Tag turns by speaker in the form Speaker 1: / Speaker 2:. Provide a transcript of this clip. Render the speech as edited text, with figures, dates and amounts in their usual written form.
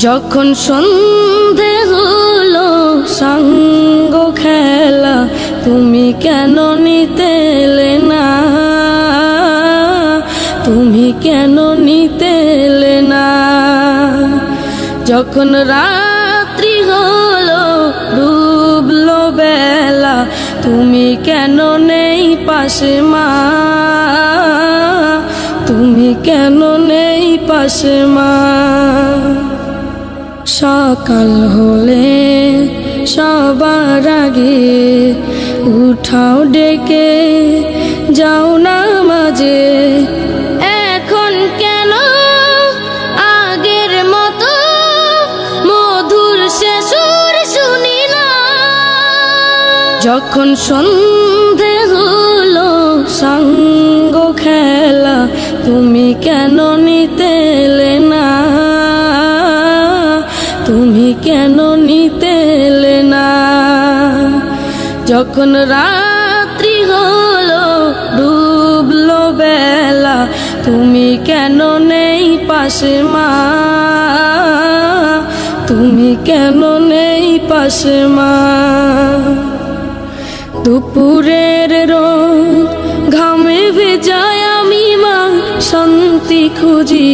Speaker 1: যখন সন্ধে হলো সাঙ্গ খেলা, তুমি কেন নিতে এলে না, তুমি কেন নিতে এলে না। যখন রাত্রি হলো ডুবলো বেলা, তুমি কেন নেই পাশে মা, তুমি কেন নেই পাশে মা। সকাল হলে সবার আগে উঠাও ডেকে যাও নামাজে, এখন কেন আগের মতো মধুর সে সুর শুনি না। যখন সন্ধে হলো সাঙ্গ খেলা, তুমি কেন নিতে এলে না, তুমি কেন নিতে এলে না। যখন রাত্রি হলো ডুবলো বেলা, তুমি কেন নেই পাশে মা, তুমি কেন নেই পাশে মা। দুপুরের রোদ ঘামে ভেজায় আমি মা শান্তি খুঁজি।